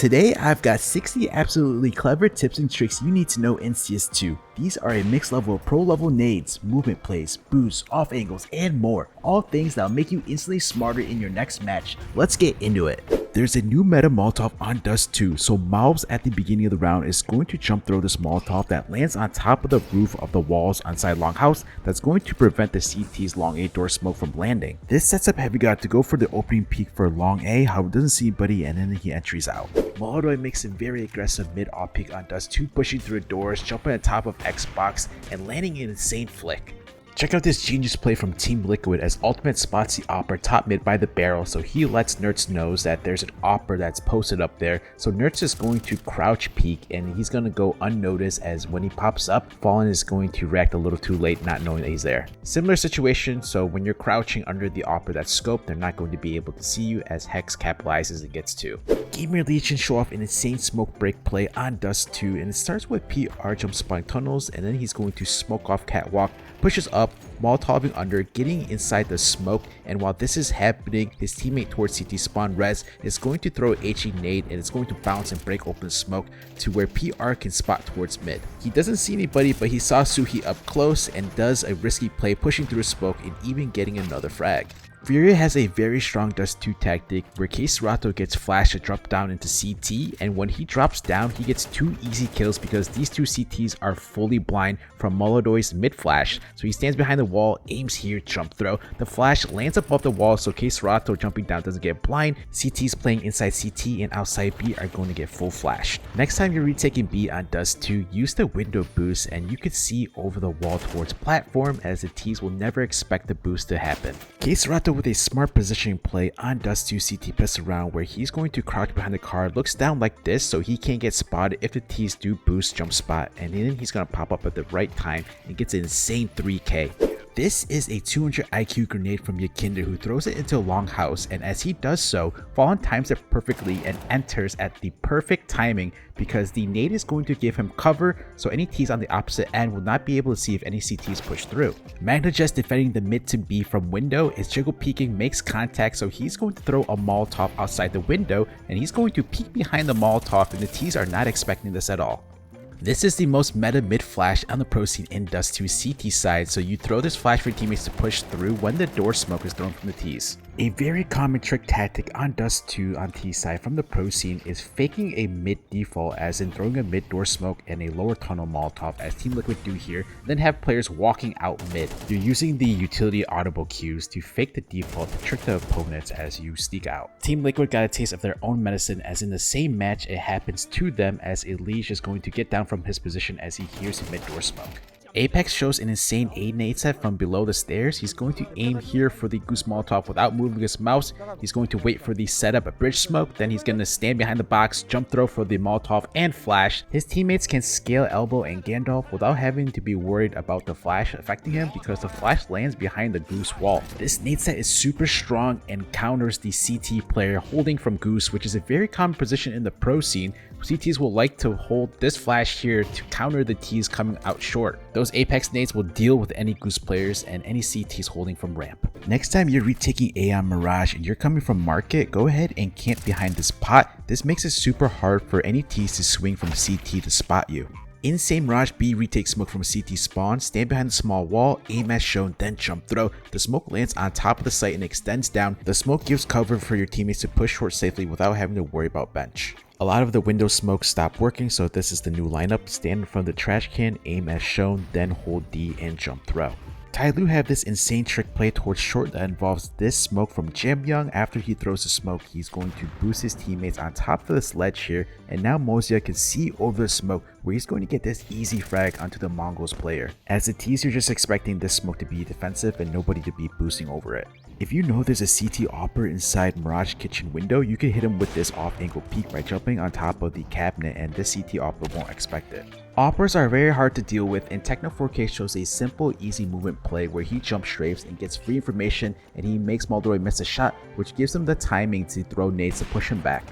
Today I've got 60 absolutely clever tips and tricks you need to know in CS2. These are a mixed level of pro level nades, movement plays, boosts, off angles, and more. All things that'll make you instantly smarter in your next match. Let's get into it. There's a new meta Molotov on Dust 2, so mobs at the beginning of the round is going to jump throw this Molotov that lands on top of the roof of the walls inside Longhouse that's going to prevent the CT's long A door smoke from landing. This sets up Heavy God to go for the opening peek for long A, however doesn't see anybody and then he entries out. Molotov makes a very aggressive mid-off peek on Dust 2, pushing through doors, jumping on top of Xbox, and landing an insane flick. Check out this genius play from Team Liquid as Ultimate spots the Opera top mid by the barrel, so he lets Nertz knows that there's an Opera that's posted up there, so Nertz is going to crouch peek and he's going to go unnoticed, as when he pops up, Fallen is going to react a little too late not knowing that he's there. Similar situation, so when you're crouching under the Opera that's scoped, they're not going to be able to see you as Hex capitalizes and gets 2. Gamer Legion show off an insane smoke break play on Dust 2, and it starts with PR jump spawning tunnels, and then he's going to smoke off catwalk, pushes up, Molotoving under, getting inside the smoke, and while this is happening, his teammate towards CT spawn Rez is going to throw a HE nade and it's going to bounce and break open the smoke to where PR can spot towards mid. He doesn't see anybody, but he saw Suhi up close and does a risky play pushing through smoke and even getting another frag. Furia has a very strong Dust 2 tactic where CS2 gets flashed to drop down into CT, and when he drops down he gets 2 easy kills because these 2 CTs are fully blind from Molotov's mid flash. So he stands behind the wall, aims here, jump throw, the flash lands above the wall so CS2 jumping down doesn't get blind. CTs playing inside CT and outside B are going to get full flash. Next time you're retaking B on Dust 2, use the window boost and you can see over the wall towards platform, as the T's will never expect the boost to happen. CS2 with a smart positioning play on Dust 2 CT piss around where he's going to crouch behind the car, looks down like this so he can't get spotted if the T's do boost jump spot, and then he's going to pop up at the right time and gets an insane 3k. This is a 200 IQ grenade from Yakinder, who throws it into Longhouse, and as he does so, Fallen times it perfectly and enters at the perfect timing because the nade is going to give him cover, so any T's on the opposite end will not be able to see if any CTs push through. MagnaJest defending the mid to B from window is jiggle peeking, makes contact, so he's going to throw a Molotov outside the window and he's going to peek behind the Molotov, and the T's are not expecting this at all. This is the most meta mid flash on the pro scene in Dust 2 CT side, so you throw this flash for your teammates to push through when the door smoke is thrown from the T's. A very common trick tactic on Dust 2 on T side from the pro scene is faking a mid default, as in throwing a mid door smoke and a lower tunnel Molotov as Team Liquid do here, then have players walking out mid. You're using the utility audible cues to fake the default to trick the opponents as you sneak out. Team Liquid got a taste of their own medicine, as in the same match it happens to them, as Elige is going to get down from his position as he hears the mid door smoke. Apex shows an insane A nade set from below the stairs. He's going to aim here for the Goose Molotov without moving his mouse. He's going to wait for the setup, a bridge smoke, then he's going to stand behind the box, jump throw for the Molotov and flash. His teammates can scale elbow and Gandalf without having to be worried about the flash affecting him because the flash lands behind the Goose wall. This nade set is super strong and counters the CT player holding from Goose, which is a very common position in the pro scene. CTs will like to hold this flash here to counter the T's coming out short. Those Apex nades will deal with any Goose players and any CTs holding from ramp. Next time you're retaking A on Mirage and you're coming from market, go ahead and camp behind this pot. This makes it super hard for any T's to swing from CT to spot you. Insane Mirage B retake smoke from CT spawn, stand behind the small wall, aim as shown, then jump throw. The smoke lands on top of the site and extends down. The smoke gives cover for your teammates to push short safely without having to worry about bench. A lot of the window smoke stopped working, so this is the new lineup. Stand in front of the trash can, aim as shown, then hold D and jump throw. Tyloo have this insane trick play towards short that involves this smoke from Jamyoung. After he throws the smoke, he's going to boost his teammates on top of this ledge here, and now Mozia can see over the smoke where he's going to get this easy frag onto the Mongols player. As the T's, you're just expecting this smoke to be defensive and nobody to be boosting over it. If you know there's a CT Opera inside Mirage kitchen window, you can hit him with this off angle peek by jumping on top of the cabinet, and this CT Opera won't expect it. Operas are very hard to deal with, and Techno4K shows a simple easy movement play where he jump strafes and gets free information, and he makes Moldoy miss a shot, which gives him the timing to throw nades to push him back.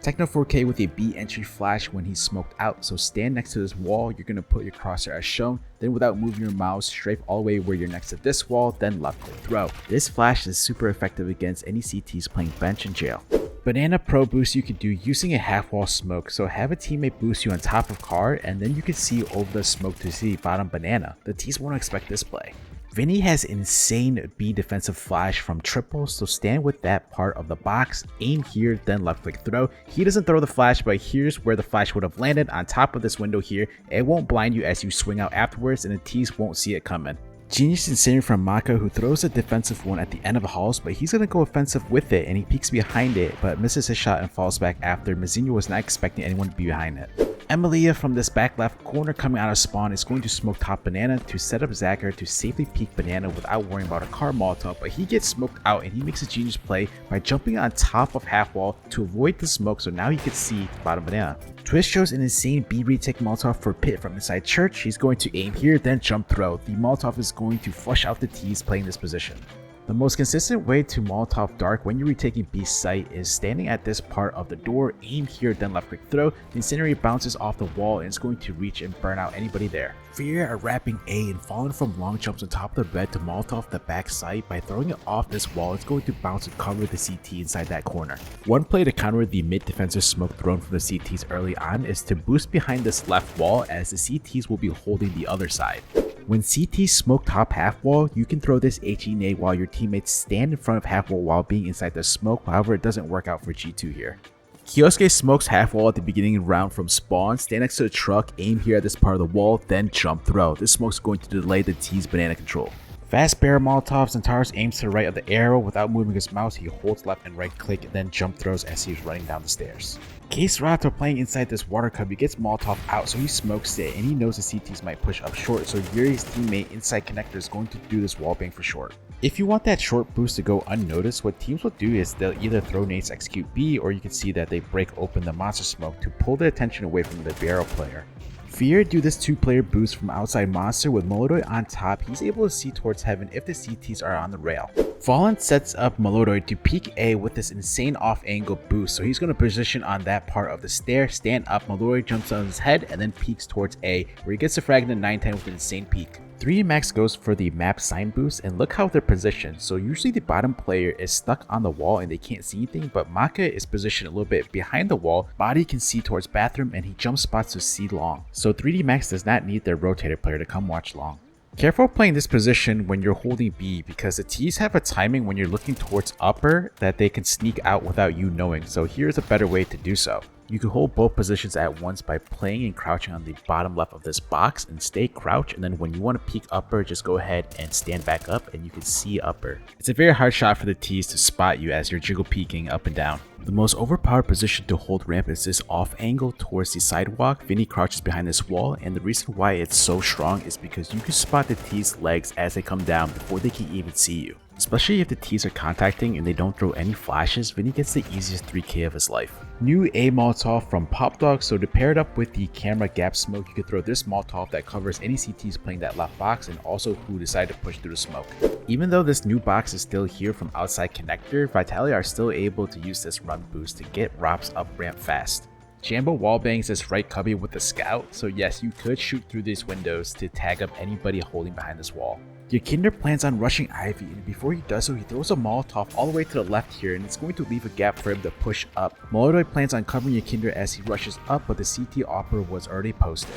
Techno4K with a B entry flash when he's smoked out, so stand next to this wall, you're going to put your crosshair as shown, then without moving your mouse, strafe all the way where you're next to this wall, then left click throw. This flash is super effective against any CTs playing bench and jail. Banana Pro boost you could do using a half wall smoke, so have a teammate boost you on top of car and then you can see over the smoke to see bottom banana. The teams won't expect this play. Vinny has insane B defensive flash from triple, so stand with that part of the box, aim here, then left click throw. He doesn't throw the flash, but here's where the flash would have landed on top of this window here. It won't blind you as you swing out afterwards and the teams won't see it coming. Genius insane from Maka, who throws a defensive one at the end of the halls, but he's going to go offensive with it and he peeks behind it but misses his shot and falls back after Mazinho was not expecting anyone to be behind it. Emilia from this back left corner coming out of spawn is going to smoke top banana to set up Zacher to safely peek banana without worrying about a car Molotov, but he gets smoked out and he makes a genius play by jumping on top of half wall to avoid the smoke, so now he can see bottom banana. Twist shows an insane B retake Molotov for Pit from inside church. He's going to aim here then jump throw. The Molotov is going to flush out the T's playing this position. The most consistent way to Molotov dark when you're retaking B site is standing at this part of the door, aim here, then left click throw. The incendiary bounces off the wall and it's going to reach and burn out anybody there. Fear are wrapping A and falling from long jumps on top of the bed to Molotov the back site. By throwing it off this wall, it's going to bounce and cover the CT inside that corner. One play to counter the mid defensive smoke thrown from the CTs early on is to boost behind this left wall as the CTs will be holding the other side. When CT smoke top half wall, you can throw this HE nade while your teammates stand in front of half wall while being inside the smoke, however it doesn't work out for G2 here. Kioske smokes half wall at the beginning of the round from spawn, stand next to the truck, aim here at this part of the wall, then jump throw. This smoke's going to delay the T's banana control. Fast bear Molotovs and Tars aims to the right of the arrow. Without moving his mouse, he holds left and right click and then jump throws as he's running down the stairs. Case Rato playing inside this water cub, he gets Molotov out so he smokes it and he knows the CTs might push up short, so Yuri's teammate inside connector is going to do this wallbang for short. If you want that short boost to go unnoticed, what teams will do is they'll either throw nades execute B, or you can see that they break open the monster smoke to pull the attention away from the barrel player. Fear do this 2-player boost from outside monster with Molotov on top. He's able to see towards heaven if the CTs are on the rail. Fallen sets up Molotov to peek A with this insane off angle boost, so he's going to position on that part of the stair, stand up, Molotov jumps on his head and then peeks towards A, where he gets the frag in the 910 with an insane peek. 3D Max goes for the map sign boost, and look how they're positioned. So usually the bottom player is stuck on the wall and they can't see anything, but Maka is positioned a little bit behind the wall. Body can see towards bathroom and he jump spots to see long. So 3D Max does not need their rotator player to come watch long. Careful playing this position when you're holding B, because the T's have a timing when you're looking towards upper that they can sneak out without you knowing, so here's a better way to do so. You can hold both positions at once by playing and crouching on the bottom left of this box and stay crouched, and then when you want to peek upper, just go ahead and stand back up and you can see upper. It's a very hard shot for the T's to spot you as you're jiggle peeking up and down. The most overpowered position to hold ramp is this off angle towards the sidewalk. Vinny crouches behind this wall, and the reason why it's so strong is because you can spot the T's legs as they come down before they can even see you. Especially if the T's are contacting and they don't throw any flashes, Vinny gets the easiest 3K of his life. New A Molotov from Pop Dog, so to pair it up with the camera gap smoke, you can throw this Molotov that covers any CTs playing that left box and also who decide to push through the smoke. Even though this new box is still here from outside connector, Vitaly are still able to use this run boost to get Robs up ramp fast. Jambo wallbangs this right cubby with the scout, so yes, you could shoot through these windows to tag up anybody holding behind this wall. Yakinder plans on rushing Ivy, and before he does so, he throws a Molotov all the way to the left here, and it's going to leave a gap for him to push up. Molotov plans on covering Yakinder as he rushes up, but the CT offer was already posted.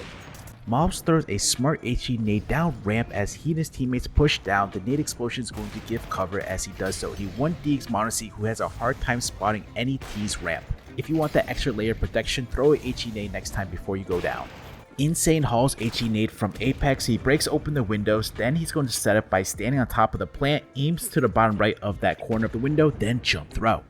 Mobs throws a smart HE nade down ramp as he and his teammates push down. The nade explosion is going to give cover as he does so. He 1-digs Monacy, who has a hard time spotting any T's ramp. If you want that extra layer of protection, throw a HE nade next time before you go down. Insane hauls HE nade from Apex. He breaks open the windows, then he's going to set up by standing on top of the plant, aims to the bottom right of that corner of the window, then jump throw.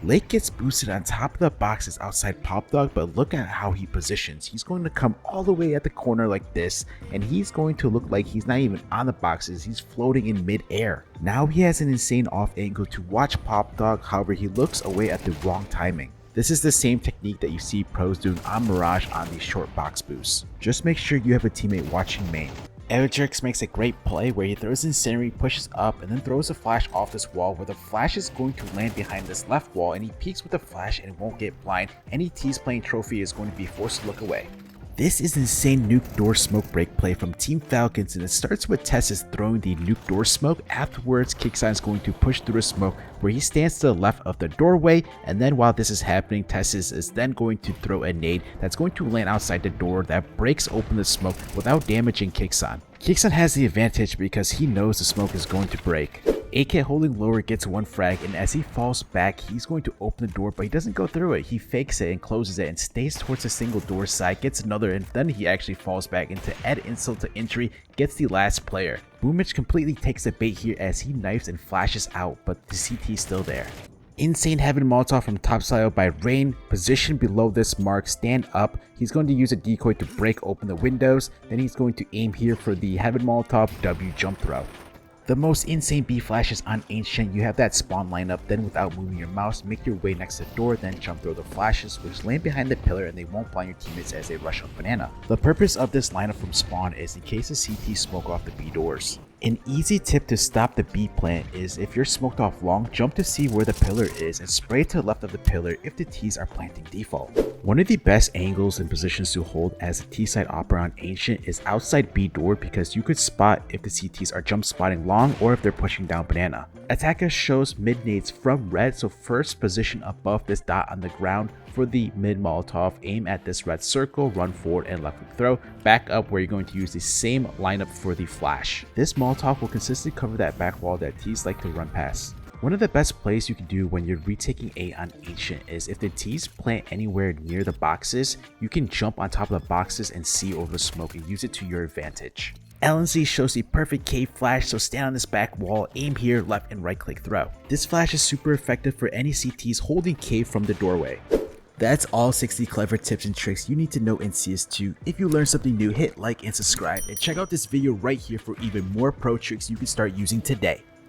Lake gets boosted on top of the boxes outside Pop Dog, but look at how he positions. He's going to come all the way at the corner like this, and he's going to look like he's not even on the boxes, he's floating in mid-air. Now he has an insane off angle to watch Pop Dog, however he looks away at the wrong timing. This is the same technique that you see pros doing on Mirage on these short box boosts. Just make sure you have a teammate watching main. Everdrix makes a great play where he throws Incendiary, pushes up, and then throws a flash off this wall where the flash is going to land behind this left wall, and he peeks with the flash and won't get blind. Any T's playing trophy is going to be forced to look away. This is insane nuke door smoke break play from Team Falcons, and it starts with Tessus throwing the nuke door smoke. Afterwards, Kicksign is going to push through the smoke where he stands to the left of the doorway, and then while this is happening, Tessus is then going to throw a nade that's going to land outside the door that breaks open the smoke without damaging Kicksign. Kicksign has the advantage because he knows the smoke is going to break. AK holding lower gets one frag, and as he falls back, he's going to open the door, but he doesn't go through it. He fakes it and closes it and stays towards the single door side, gets another, and then he actually falls back and to add insult to injury, gets the last player. Boomich completely takes the bait here as he knifes and flashes out, but the CT is still there. Insane Heaven Molotov from topside by Rain, position below this mark, stand up. He's going to use a decoy to break open the windows, then he's going to aim here for the Heaven Molotov W jump throw. The most insane B flashes on Ancient. You have that spawn lineup, then without moving your mouse, make your way next to the door, then jump throw the flashes, which land behind the pillar and they won't blind your teammates as they rush up banana. The purpose of this lineup from spawn is in case the CT smoke off the B doors. An easy tip to stop the B plant is if you're smoked off long, jump to see where the pillar is and spray to the left of the pillar if the Ts are planting default. One of the best angles and positions to hold as a T-side opera on Ancient is outside B door because you could spot if the CTs are jump spotting long or if they're pushing down banana. Attacker shows mid nades from red, so first position above this dot on the ground for the mid Molotov, aim at this red circle, run forward and left click throw, back up where you're going to use the same lineup for the flash. This Molotov will consistently cover that back wall that Ts like to run past. One of the best plays you can do when you're retaking A on Ancient is if the Ts plant anywhere near the boxes, you can jump on top of the boxes and see over the smoke and use it to your advantage. LNZ shows the perfect cave flash, so stand on this back wall, aim here, left and right click throw. This flash is super effective for any CTs holding cave from the doorway. That's all 60 clever tips and tricks you need to know in CS2. If you learned something new, hit like and subscribe, and check out this video right here for even more pro tricks you can start using today.